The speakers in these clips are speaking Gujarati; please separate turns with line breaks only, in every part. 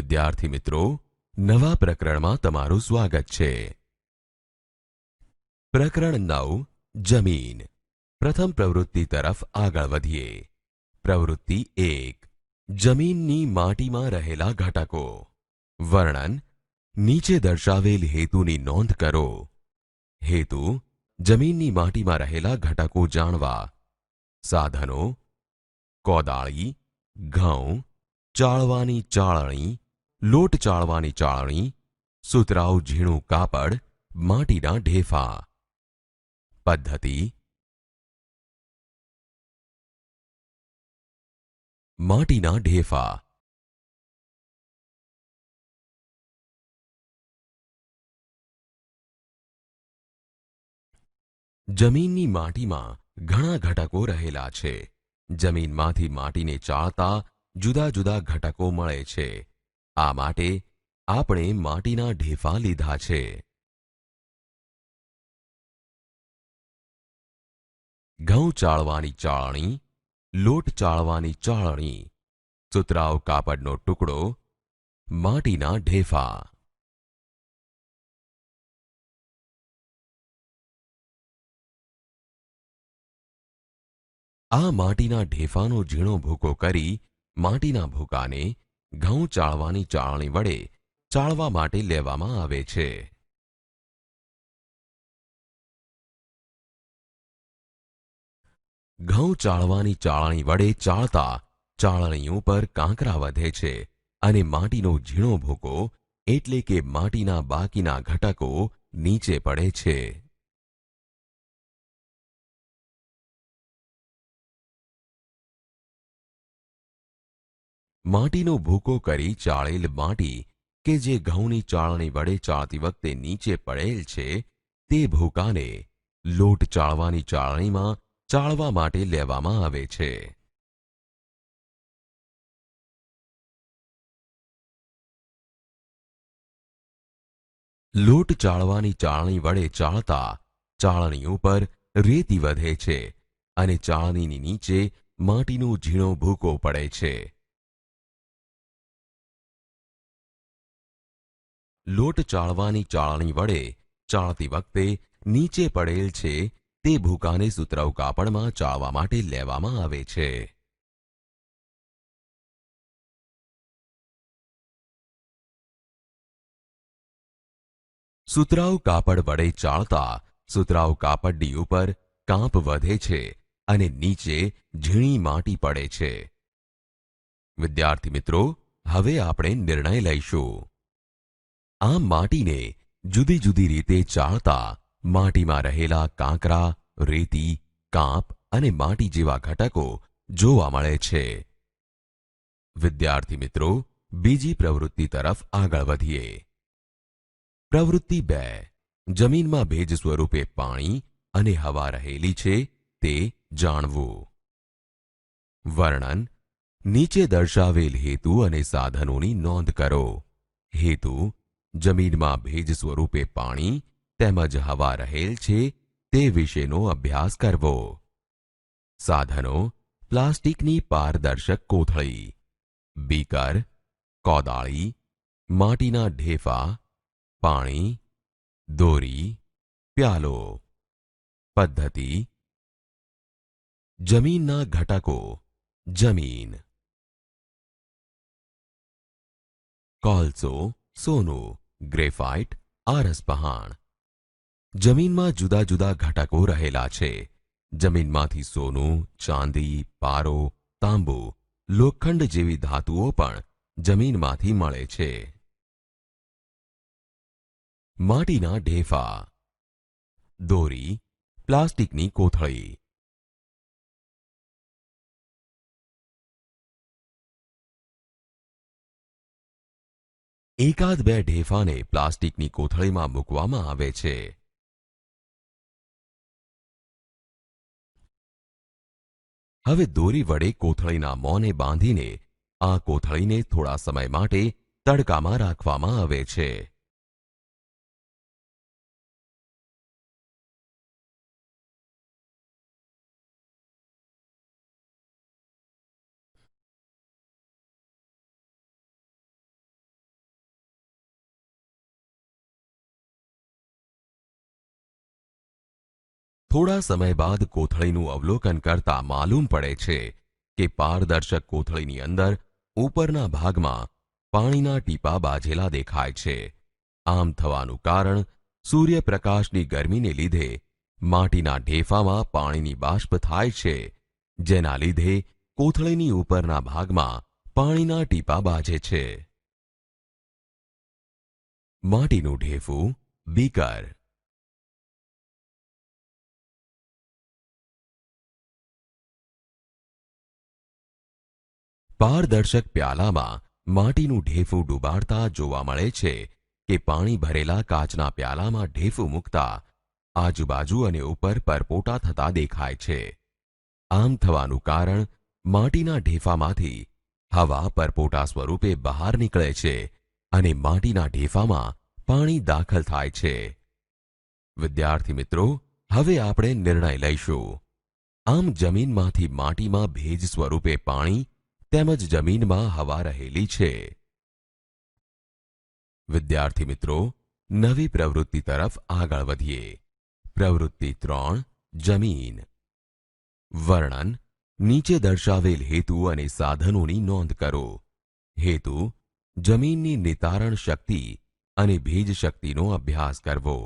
વિદ્યાર્થી મિત્રો, નવા પ્રકરણમાં તમારું સ્વાગત છે. પ્રકરણ 9 જમીન. પ્રથમ પ્રવૃત્તિ તરફ આગળ વધીએ. પ્રવૃત્તિ 1 જમીનની માટીમાં રહેલા ઘટકો. વર્ણન. નીચે દર્શાવેલ હેતુની નોંધ કરો. હેતુ: જમીનની માટીમાં રહેલા ઘટકો જાણવા. સાધનો: કોદાળી, ઘઉં, ચાળવાની ચાળણી, લોટ ચાળવાની ચાળણી, સુતરાઉ ઝીણું કાપડ, માટીના ઢેફા. પદ્ધતિ: માટીના ઢેફા. જમીનની માટીમાં ઘણા ઘટકો રહેલા છે. જમીનમાંથી માટીને ચાળતા જુદા જુદા ઘટકો મળે છે. આ માટે આપણે માટીના ઢેફા લીધા છે. ઘઉં ચાળવાની ચાળણી, લોટ ચાળવાની ચાળણી, સુતરાઉ કાપડનો ટુકડો, માટીના ઢેફા. આ માટીના ઢેફાનો ઝીણો ભૂકો કરી માટીના ભૂકાને ઘઉં ચાળવાની ચાળણી વડે ચાળવા માટે લેવામાં આવે છે. ઘઉં ચાળવાની ચાળણી વડે ચાળતા ચાળણી ઉપર કાંકરા વધે છે અને માટીનો ઝીણો ભૂકો એટલે કે માટીના બાકીના ઘટકો નીચે પડે છે. માટીનો ભૂકો કરી ચાળેલ માટી કે જે ઘઉંની ચાળણી વડે ચાળતી વખતે નીચે પડેલ છે તે ભૂકાને લોટ ચાળવાની ચાળણીમાં ચાળવા માટે લેવામાં આવે છે. લોટ ચાળવાની ચાળણી વડે ચાળતા ચાળણી ઉપર રેતી વધે છે અને ચાળણીની નીચે માટીનો ઝીણો ભૂકો પડે છે. લોટ ચાળવાની ચાળણી વડે ચાળતી વખતે નીચે પડેલ છે તે ભૂકાને સુતરાઉ કાપડમાં ચાળવા માટે લેવામાં આવે છે. સુતરાઉ કાપડ વડે ચાળતા સુતરાઉ કાપડની ઉપર કાંપ વધે છે અને નીચે ઝીણી માટી પડે છે. વિદ્યાર્થી મિત્રો, હવે આપણે નિર્ણય લઈશું. આ માટીને જુદી જુદી રીતે ચાળતા માટીમાં રહેલા કાંકરા, રેતી, કાંપ અને માટી જેવા ઘટકો જોવા મળે છે. વિદ્યાર્થી મિત્રો, બીજી પ્રવૃત્તિ તરફ આગળ વધીએ. પ્રવૃત્તિ 2 જમીનમાં ભેજ સ્વરૂપે પાણી અને હવા રહેલી છે તે જાણવું. વર્ણન. નીચે દર્શાવેલ હેતુ અને સાધનોની નોંધ કરો. હેતુ: જમીનમાં ભેજ સ્વરૂપે પાણી તેમજ હવા રહેલ છે તે વિશેનો અભ્યાસ કરવો. સાધનો: પ્લાસ્ટિકની પારદર્શક કોથળી, બીકર, કોદાળી, માટીના ઢેફા, પાણી, દોરી, પ્યાલો. પદ્ધતિ: જમીનના ઘટકો. જમીન. કોલસો, સોનું, ગ્રેફાઇટ, આરસપહાણ. જમીનમાં જુદા જુદા ઘટકો રહેલા છે. જમીનમાંથી સોનું, ચાંદી, પારો, તાંબુ, લોખંડ જેવી ધાતુઓ પણ જમીનમાંથી મળે છે. માટીના ઢેફા. દોરી, પ્લાસ્ટિકની કોથળી. એકાદ બે ઢેફાને પ્લાસ્ટિકની કોથળીમાં મૂકવામાં આવે છે. હવે દોરી વડે કોથળીના મોંને બાંધીને આ કોથળીને થોડા સમય માટે તડકામાં રાખવામાં આવે છે. થોડા સમય બાદ કોથળીનું અવલોકન કરતા માલુમ પડે છે કે પારદર્શક કોથળીની અંદર ઉપરના ભાગમાં પાણીના ટીપા બાજેલા દેખાય છે. આમ થવાનું કારણ સૂર્યપ્રકાશની ગરમીને લીધે માટીના ઢેફામાં પાણીની બાષ્પ થાય છે, જેના લીધે કોથળીની ઉપરના ભાગમાં પાણીના ટીપા બાજે છે. માટીનું ઢેફું, બીકર. પારદર્શક પ્યાલામાં માટીનું ઢેફું ડૂબાડતા જોવા મળે છે કે પાણી ભરેલા કાચના પ્યાલામાં ઢેફું મૂકતા આજુબાજુ અને ઉપર પરપોટા થતા દેખાય છે. આમ થવાનું કારણ માટીના ઢેફામાંથી હવા પરપોટા સ્વરૂપે બહાર નીકળે છે અને માટીના ઢેફામાં પાણી દાખલ થાય છે. વિદ્યાર્થી મિત્રો, હવે આપણે નિર્ણય લઈશું. આમ જમીનમાંથી માટીમાં ભેજ સ્વરૂપે પાણી તેમજ જમીનમાં હવા રહેલી છે. વિદ્યાર્થી મિત્રો, નવી પ્રવૃત્તિ તરફ આગળ વધીએ. પ્રવૃત્તિ 3, જમીન. વર્ણન. નીચે દર્શાવેલ હેતુ અને સાધનોની નોંધ કરો. હેતુ: જમીનની નિતારણ શક્તિ અને ભેજ શક્તિનો અભ્યાસ કરવો.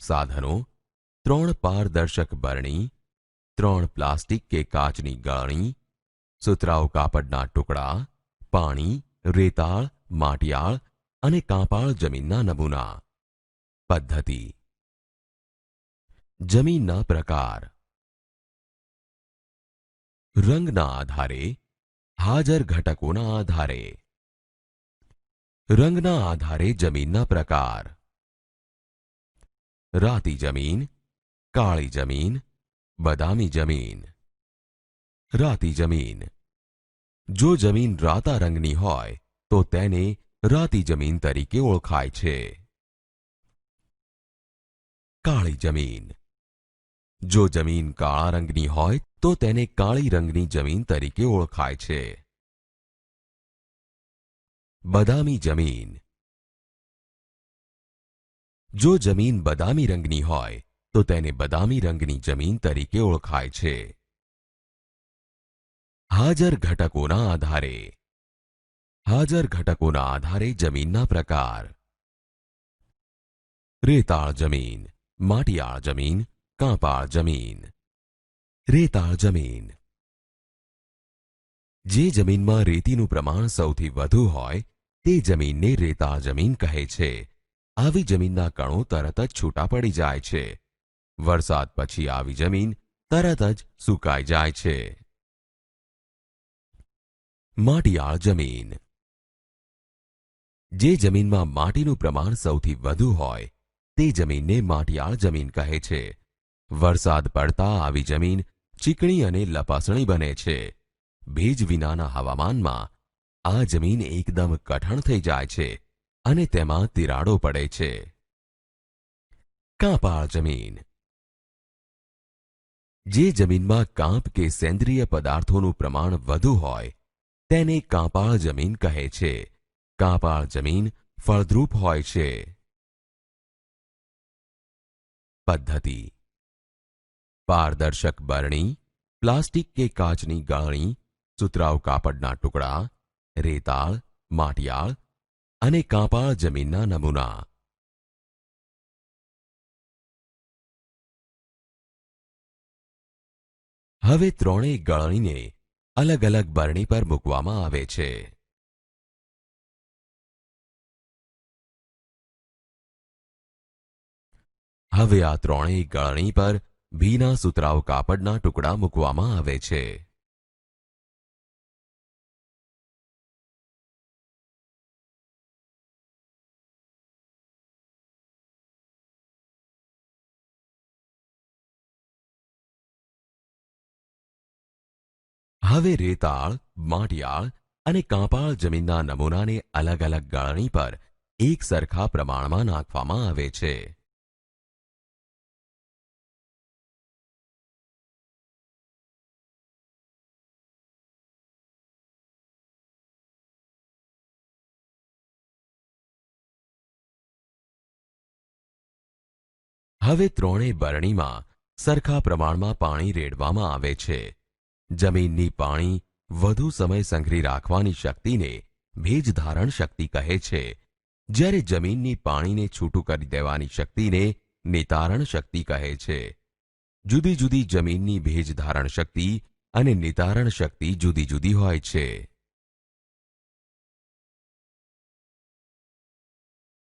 સાધનો: 3 પારદર્શક બરણી, 3 પ્લાસ્ટિક કે કાચની ગળણી, સુતરાઉ કાપડના ટુકડા, પાણી, રેતાળ, માટિયાળ અને કાંપાળ જમીનના નમૂના. પદ્ધતિ: જમીનના પ્રકાર. રંગના આધારે, હાજર ઘટકોના આધારે. રંગના આધારે જમીનના પ્રકાર: રાતી જમીન, કાળી જમીન, બદામી જમીન. રાતી જમીન. જો જમીન રાતા રંગની હોય તો તેને રાતી જમીન તરીકે ઓળખાય છે. કાળી જમીન. જો જમીન કાળા રંગની હોય તો તેને કાળી રંગની જમીન તરીકે ઓળખાય છે. બદામી જમીન. જો જમીન બદામી રંગની હોય તો તેને બદામી રંગની જમીન તરીકે ઓળખાય છે. હાજર ઘટકોના આધારે. હાજર ઘટકોના આધારે જમીનના પ્રકાર: રેતાળ જમીન, માટિયાળ જમીન, કાંપાળ જમીન. રેતાળ જમીન. જે જમીનમાં રેતીનું પ્રમાણ સૌથી વધુ હોય તે જમીનને રેતાળ જમીન કહે છે. આવી જમીનના કણો તરત જ છૂટા પડી જાય છે. વરસાદ પછી આવી જમીન તરત જ સુકાઈ જાય છે. માટિયાળ જમીન. જે જમીનમાં માટીનું પ્રમાણ સૌથી વધુ હોય તે જમીનને માટિયાળ જમીન કહે છે. વરસાદ પડતા આવી જમીન ચીકણી અને લપાસણી બને છે. ભેજ વિનાના હવામાનમાં આ જમીન એકદમ કઠણ થઈ જાય છે અને તેમાં તિરાડો પડે છે. કાંપાળ જમીન. જે જમીનમાં કાંપ કે સેન્દ્રિય પદાર્થોનું પ્રમાણ વધુ હોય તેને કાંપાળ જમીન કહે છે. કાંપાળ જમીન ફળદ્રુપ હોય છે. પદ્ધતિ: પારદર્શક બરણી, પ્લાસ્ટિક કે કાચની ગાળણી, સુતરાઉ કાપડના ટુકડા, રેતાળ, માટિયાળ અને કાંપાળ જમીનના નમૂના. હવે ત્રણેય ગળણીને અલગ અલગ બરણી પર મૂકવામાં આવે છે. હવે આ ત્રણેય ગળણી પર ભીના સુતરાઉ કાપડના ટુકડા મૂકવામાં આવે છે. હવે રેતાળ, માટિયાળ અને કાંપાળ જમીનના નમૂનાને અલગ અલગ ગાળણી પર એક સરખા પ્રમાણમાં નાખવામાં આવે છે. હવે ત્રણેય બરણીમાં સરખા પ્રમાણમાં પાણી રેડવામાં આવે છે. જમીનની પાણી વધુ સમય સંઘરી રાખવાની શક્તિને ભેજધારણ શક્તિ કહે છે, જ્યારે જમીનની પાણીને છૂટું કરી દેવાની શક્તિને નિતારણ શક્તિ કહે છે. જુદી જુદી જમીનની ભેજધારણ શક્તિ અને નિતારણ શક્તિ જુદી જુદી હોય છે.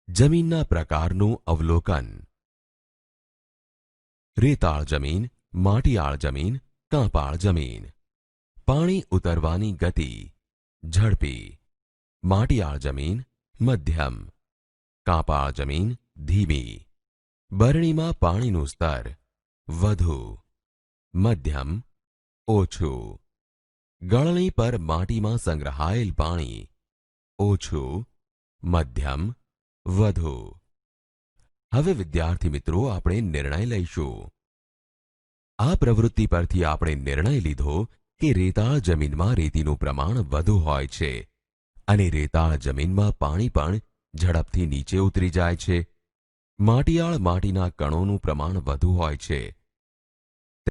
જમીનના પ્રકારનું અવલોકન. રેતાળ જમીન, માટીઆળ જમીન, કાંપાળ જમીન. પાણી ઉતરવાની ગતિ ઝડપી. માટીઆળ જમીન મધ્યમ, કાંપાળ જમીન ધીમી. બરણીમાં પાણીનું સ્તર વધુ, મધ્યમ, ઓછું. ગળણી પર માટીમાં સંગ્રહાયેલ પાણી ઓછું, મધ્યમ, વધુ. હવે વિદ્યાર્થી મિત્રો, આપણે નિર્ણય લઈશું. આ પ્રવૃત્તિ પરથી આપણે નિર્ણય લીધો કે રેતાળ જમીનમાં રેતીનું પ્રમાણ વધુ હોય છે અને રેતાળ જમીનમાં પાણી પણ ઝડપથી નીચે ઉતરી જાય છે. માટીઆળ માટીના કણોનું પ્રમાણ વધુ હોય છે